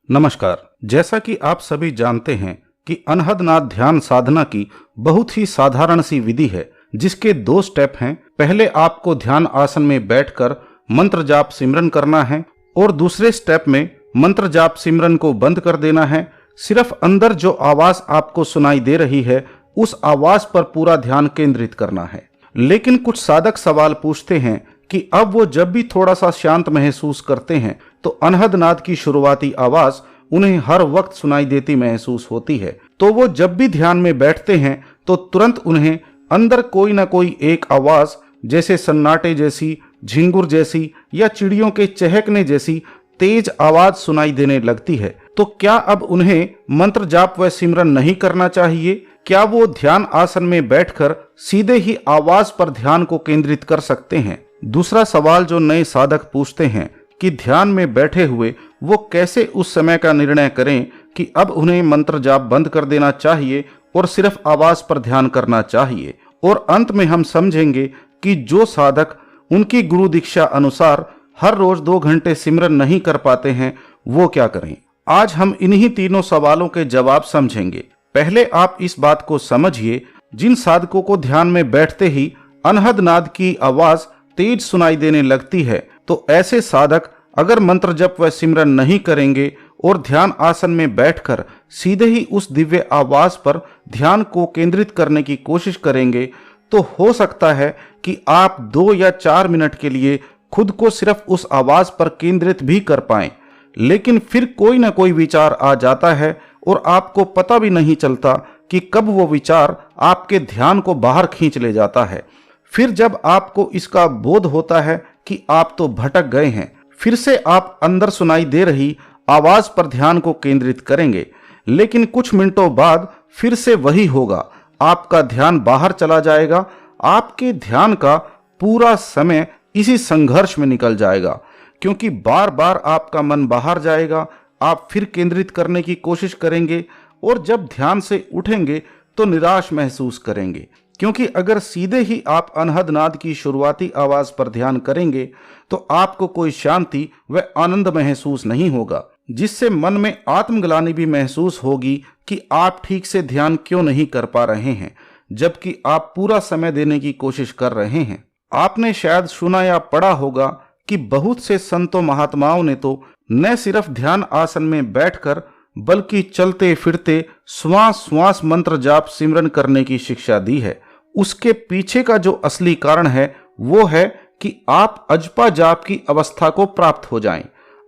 नमस्कार। जैसा कि आप सभी जानते हैं कि अनहद नाद ध्यान साधना की बहुत ही साधारण सी विधि है, जिसके 2 स्टेप हैं। पहले आपको ध्यान आसन में बैठकर मंत्र जाप सिमरन करना है और दूसरे स्टेप में मंत्र जाप सिमरन को बंद कर देना है। सिर्फ अंदर जो आवाज आपको सुनाई दे रही है, उस आवाज पर पूरा ध्यान केंद्रित करना है। लेकिन कुछ साधक सवाल पूछते हैं कि अब वो जब भी थोड़ा सा शांत महसूस करते हैं तो अनहद नाद की शुरुआती आवाज उन्हें हर वक्त सुनाई देती महसूस होती है। तो वो जब भी ध्यान में बैठते हैं तो तुरंत उन्हें अंदर कोई ना कोई एक आवाज, जैसे सन्नाटे जैसी, झिंगुर जैसी या चिड़ियों के चहकने जैसी तेज आवाज सुनाई देने लगती है। तो क्या अब उन्हें मंत्र जाप व सिमरन नहीं करना चाहिए? क्या वो ध्यान आसन में बैठकर सीधे ही आवाज पर ध्यान को केंद्रित कर सकते हैं? दूसरा सवाल जो नए साधक पूछते हैं कि ध्यान में बैठे हुए वो कैसे उस समय का निर्णय करें कि अब उन्हें मंत्र जाप बंद कर देना चाहिए और सिर्फ आवाज पर ध्यान करना चाहिए। और अंत में हम समझेंगे कि जो साधक उनकी गुरु दीक्षा अनुसार हर रोज 2 घंटे सिमरन नहीं कर पाते हैं, वो क्या करें। आज हम इन्हीं तीनों सवालों के जवाब समझेंगे। पहले आप इस बात को समझिए, जिन साधकों को ध्यान में बैठते ही अनहद नाद की आवाज तेज सुनाई देने लगती है, तो ऐसे साधक अगर मंत्र जप व सिमरन नहीं करेंगे और ध्यान आसन में बैठकर सीधे ही उस दिव्य आवाज पर ध्यान को केंद्रित करने की कोशिश करेंगे, तो हो सकता है कि आप 2 या 4 मिनट के लिए खुद को सिर्फ उस आवाज पर केंद्रित भी कर पाएं। लेकिन फिर कोई ना कोई विचार आ जाता है और आपको पता भी नहीं चलता कि कब वो विचार आपके ध्यान को बाहर खींच ले जाता है। फिर जब आपको इसका बोध होता है कि आप तो भटक गए हैं, फिर से आप अंदर सुनाई दे रही आवाज पर ध्यान को केंद्रित करेंगे। लेकिन कुछ मिनटों बाद फिर से वही होगा, आपका ध्यान बाहर चला जाएगा। आपके ध्यान का पूरा समय इसी संघर्ष में निकल जाएगा, क्योंकि बार बार आपका मन बाहर जाएगा। आप फिर केंद्रित करने की कोशिश करेंगे और जब ध्यान से उठेंगे तो निराश महसूस करेंगे, क्योंकि अगर सीधे ही आप अनहद नाद की शुरुआती आवाज पर ध्यान करेंगे तो आपको कोई शांति व आनंद महसूस नहीं होगा, जिससे मन में आत्मग्लानि भी महसूस होगी कि आप ठीक से ध्यान क्यों नहीं कर पा रहे हैं, जबकि आप पूरा समय देने की कोशिश कर रहे हैं। आपने शायद सुना या पढ़ा होगा कि बहुत से संतों महात्माओं ने तो न सिर्फ ध्यान आसन में बैठकर बल्कि चलते फिरते श्वास श्वास मंत्र जाप सिमरन करने की शिक्षा दी है। उसके पीछे का जो असली कारण है वो है कि आप अजपा जाप की अवस्था को प्राप्त हो जाएं।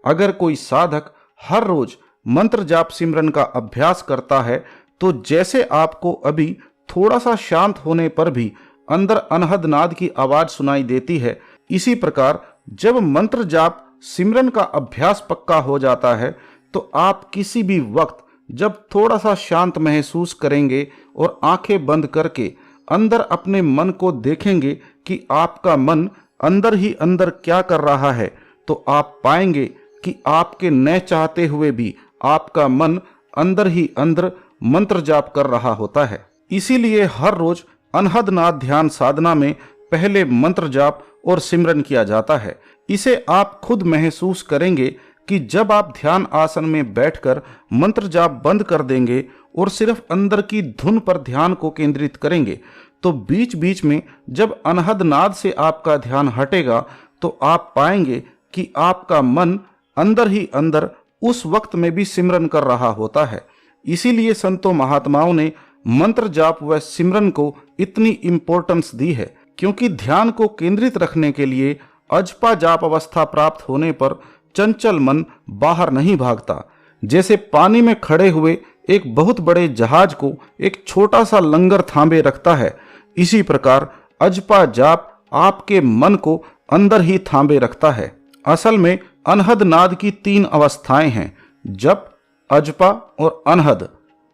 अगर कोई साधक हर रोज मंत्र जाप सिमरन का अभ्यास करता है, तो जैसे आपको अभी थोड़ा सा शांत होने पर भी अंदर अनहद नाद की आवाज सुनाई देती है, इसी प्रकार जब मंत्र जाप सिमरन का अभ्यास पक्का हो जाता है तो आप किसी भी वक्त जब थोड़ा सा शांत महसूस करेंगे और आंखें बंद करके अंदर अपने मन को देखेंगे कि आपका मन अंदर ही अंदर क्या कर रहा है, तो आप पाएंगे कि आपके न चाहते हुए भी आपका मन अंदर ही अंदर मंत्र जाप कर रहा होता है। इसीलिए हर रोज अनहद नाद ध्यान साधना में पहले मंत्र जाप और सिमरन किया जाता है। इसे आप खुद महसूस करेंगे कि जब आप ध्यान आसन में बैठकर मंत्र जाप बंद कर देंगे और सिर्फ अंदर की धुन पर ध्यान को केंद्रित करेंगे, तो बीच बीच में जब अनहद नाद से आपका ध्यान हटेगा तो आप पाएंगे कि आपका मन अंदर ही अंदर उस वक्त में भी सिमरन कर रहा होता है। इसीलिए संतों महात्माओं ने मंत्र जाप व सिमरन को इतनी इंपॉर्टेंस दी है, क्योंकि ध्यान को केंद्रित रखने के लिए अजपा जाप अवस्था प्राप्त होने पर चंचल मन बाहर नहीं भागता। जैसे पानी में खड़े हुए एक बहुत बड़े जहाज को एक छोटा सा लंगर थामे रखता है, इसी प्रकार अजपा जाप आपके मन को अंदर ही थामे रखता है। असल में अनहद नाद की 3 अवस्थाएं हैं, जप, अजपा और अनहद।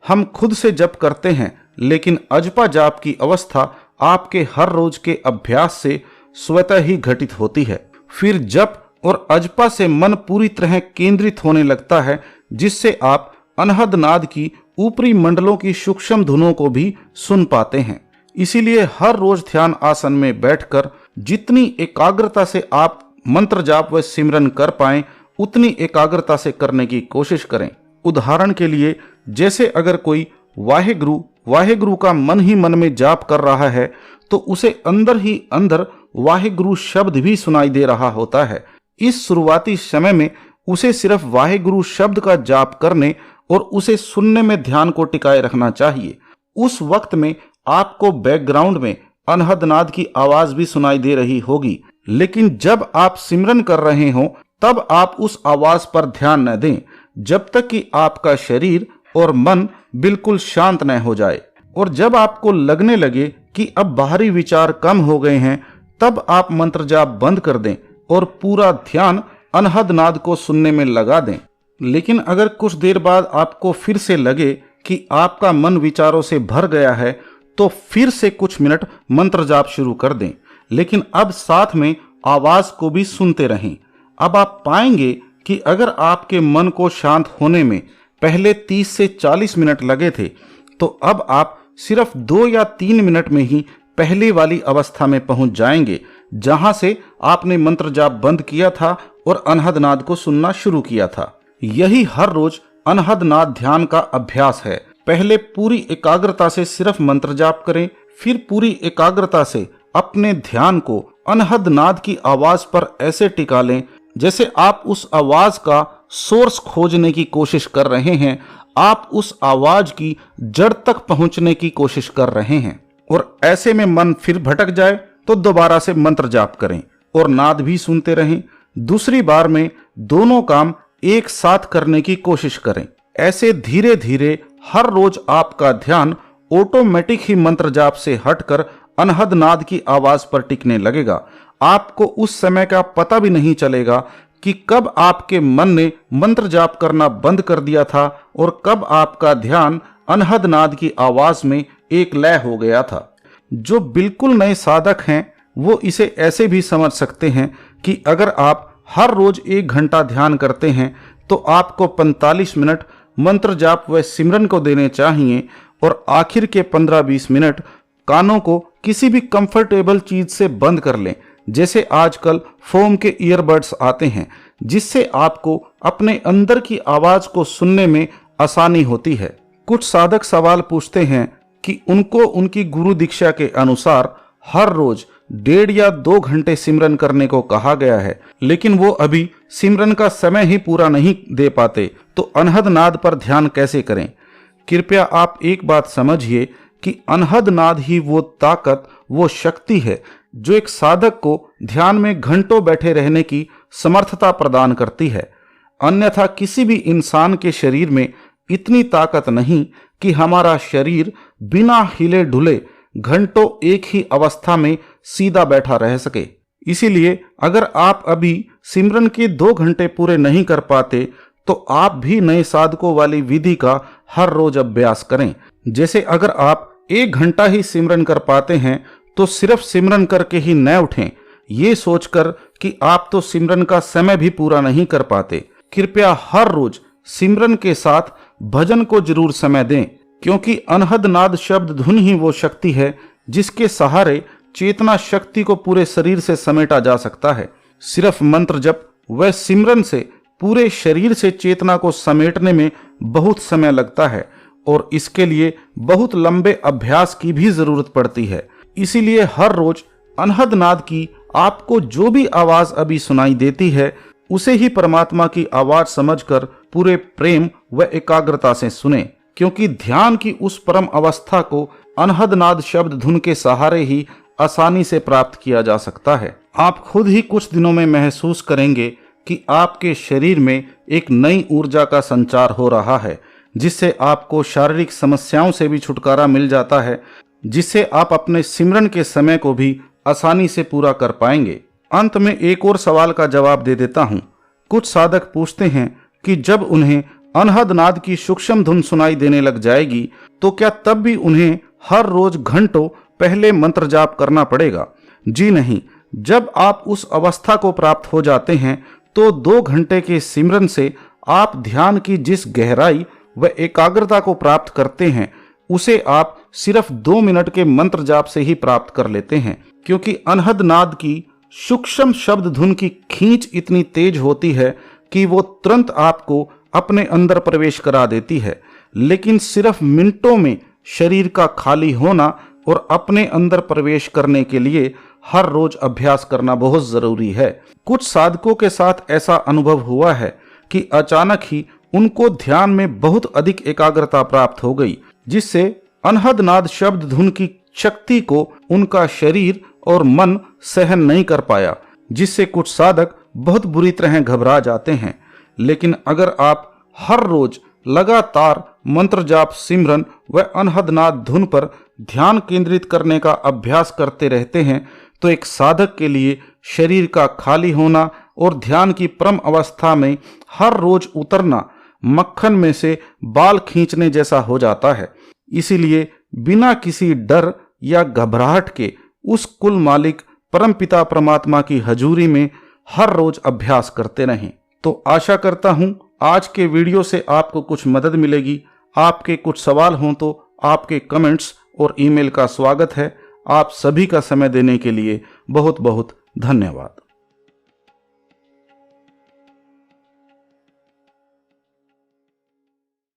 हम खुद से जप करते हैं, लेकिन अजपा जाप की अवस्था आपके हर रोज के अभ्यास से स्वतः ही घटित होती है। फिर जप और अजपा से मन पूरी तरह केंद्रित होने लगता है, जिससे आप अनहद नाद की ऊपरी मंडलों की सूक्ष्म धुनों को भी सुन पाते हैं। इसीलिए हर रोज ध्यान आसन में बैठकर जितनी एकाग्रता से आप मंत्र जाप व सिमरन कर पाएं, उतनी एकाग्रता से करने की कोशिश करें। उदाहरण के लिए, जैसे अगर कोई वाहेगुरु वाहेगुरु का मन ही मन में जाप कर रहा है तो उसे अंदर ही अंदर वाहेगुरु शब्द भी सुनाई दे रहा होता है। इस शुरुआती समय में उसे सिर्फ वाहेगुरु शब्द का जाप करने और उसे सुनने में ध्यान को टिकाए रखना चाहिए। उस वक्त में आपको बैकग्राउंड में अनहद नाद की आवाज भी सुनाई दे रही होगी, लेकिन जब आप सिमरन कर रहे हो तब आप उस आवाज पर ध्यान न दें जब तक कि आपका शरीर और मन बिल्कुल शांत न हो जाए। और जब आपको लगने लगे कि अब बाहरी विचार कम हो गए हैं, तब आप मंत्र जाप बंद कर दें और पूरा ध्यान अनहद नाद को सुनने में लगा दें। लेकिन अगर कुछ देर बाद आपको फिर से लगे कि आपका मन विचारों से भर गया है तो फिर से कुछ मिनट मंत्र जाप शुरू कर दें, लेकिन अब साथ में आवाज को भी सुनते रहें। अब आप पाएंगे कि अगर आपके मन को शांत होने में पहले 30 से 40 मिनट लगे थे तो अब आप सिर्फ 2 या 3 मिनट में ही पहले वाली अवस्था में पहुंच जाएंगे जहां से आपने मंत्र जाप बंद किया था और अनहद नाद को सुनना शुरू किया था। यही हर रोज अनहद नाद ध्यान का अभ्यास है। पहले पूरी एकाग्रता से सिर्फ मंत्र जाप करें, फिर पूरी एकाग्रता से अपने ध्यान को अनहद नाद की आवाज पर ऐसे टिका लें जैसे आप उस आवाज का सोर्स खोजने की कोशिश कर रहे हैं, आप उस आवाज की जड़ तक पहुंचने की कोशिश कर रहे हैं। और ऐसे में मन फिर भटक जाए तो दोबारा से मंत्र जाप करें और नाद भी सुनते रहें। दूसरी बार में दोनों काम एक साथ करने की कोशिश करें। ऐसे धीरे धीरे हर रोज आपका ध्यान ऑटोमेटिक ही मंत्र जाप से हटकर अनहद नाद की आवाज पर टिकने लगेगा। आपको उस समय का पता भी नहीं चलेगा कि कब आपके मन ने मंत्र जाप करना बंद कर दिया था और कब आपका ध्यान अनहद नाद की आवाज में एक लय हो गया था। जो बिल्कुल नए साधक हैं वो इसे ऐसे भी समझ सकते हैं कि अगर आप हर रोज 1 घंटा ध्यान करते हैं तो आपको 45 मिनट मंत्र जाप व सिमरन को देने चाहिए और आखिर के 15-20 मिनट कानों को किसी भी कंफर्टेबल चीज से बंद कर लें। जैसे आजकल फोम के ईयरबड्स आते हैं जिससे आपको अपने अंदर की आवाज को सुनने में आसानी होती है। कुछ साधक सवाल पूछते हैं कि उनको उनकी गुरु दीक्षा के अनुसार हर रोज 1.5 या 2 घंटे सिमरन करने को कहा गया है, लेकिन वो अभी सिमरन का समय ही पूरा नहीं दे पाते, तो अनहद नाद पर ध्यान कैसे करें? कृपया आप एक बात समझिए कि अनहद नाद ही वो ताकत, वो शक्ति है जो एक साधक को ध्यान में घंटों बैठे रहने की समर्थता प्रदान करती है। अन्यथा किसी भी इंसान के शरीर में इतनी ताकत नहीं कि हमारा शरीर बिना हिले ढुले घंटों एक ही अवस्था में सीधा बैठा रह सके। इसीलिए अगर आप अभी सिमरन के 2 घंटे पूरे नहीं कर पाते तो आप भी नए साधकों वाली विधि का हर रोज अभ्यास करें। जैसे अगर आप 1 घंटा ही सिमरन कर पाते हैं तो सिर्फ सिमरन करके ही न उठें, ये सोचकर कि आप तो सिमरन का समय भी पूरा नहीं कर पाते। कृपया हर रोज सिमरन के साथ भजन को जरूर समय दें, क्योंकि अनहद नाद शब्द धुन ही वो शक्ति है जिसके सहारे चेतना शक्ति को पूरे शरीर से समेटा जा सकता है। सिर्फ मंत्र जप व सिमरन से पूरे शरीर से चेतना को समेटने में बहुत समय लगता है और इसके लिए बहुत लंबे अभ्यास की भी जरूरत पड़ती है। इसीलिए हर रोज अनहद नाद की आपको जो भी आवाज अभी सुनाई देती है उसे ही परमात्मा की आवाज समझकर पूरे प्रेम व एकाग्रता से सुने, क्योंकि ध्यान की उस परम अवस्था को अनहद नाद शब्द धुन के सहारे ही आसानी से प्राप्त किया जा सकता है। आप खुद ही कुछ दिनों में महसूस करेंगे कि आपके शरीर में एक नई ऊर्जा का संचार हो रहा है, जिससे आपको शारीरिक समस्याओं से भी छुटकारा मिल जाता है, जिससे आप अपने सिमरन के समय को भी आसानी से पूरा कर पाएंगे। अंत में एक और सवाल का जवाब दे देता हूँ। कुछ साधक पूछते हैं कि जब उन्हें अनहद नाद की सूक्ष्म धुन सुनाई देने लग जाएगी तो क्या तब भी उन्हें हर रोज घंटों पहले मंत्र जाप करना पड़ेगा? जी नहीं। जब आप उस अवस्था को प्राप्त हो जाते हैं तो 2 घंटे के सिमरन से आप ध्यान की जिस गहराई व एकाग्रता को प्राप्त करते हैं उसे आप सिर्फ 2 मिनट के मंत्र जाप से ही प्राप्त कर लेते हैं, क्योंकि अनहद नाद की सूक्ष्म शब्द धुन की खींच इतनी तेज होती है कि वो तुरंत आपको अपने अंदर प्रवेश करा देती है, लेकिन सिर्फ मिनटों में शरीर का खाली होना और अपने अंदर प्रवेश करने के लिए हर रोज अभ्यास करना बहुत जरूरी है। कुछ साधकों के साथ ऐसा अनुभव हुआ है कि अचानक ही उनको ध्यान में बहुत अधिक एकाग्रता प्राप्त हो गई, जिससे अनहद नाद शब्द धुन की शक्ति को उनका शरीर और मन सहन नहीं कर पाया, जिससे कुछ साधक बहुत बुरी तरह घबरा जाते हैं। लेकिन अगर आप हर रोज लगातार मंत्र जाप, सिमरन व अनहद नाद धुन पर ध्यान केंद्रित करने का अभ्यास करते रहते हैं तो एक साधक के लिए शरीर का खाली होना और ध्यान की परम अवस्था में हर रोज उतरना मक्खन में से बाल खींचने जैसा हो जाता है। इसीलिए बिना किसी डर या घबराहट के उस कुल मालिक परमपिता परमात्मा की हजूरी में हर रोज अभ्यास करते रहें। तो आशा करता हूं आज के वीडियो से आपको कुछ मदद मिलेगी। आपके कुछ सवाल हों तो आपके कमेंट्स और ईमेल का स्वागत है। आप सभी का समय देने के लिए बहुत बहुत धन्यवाद।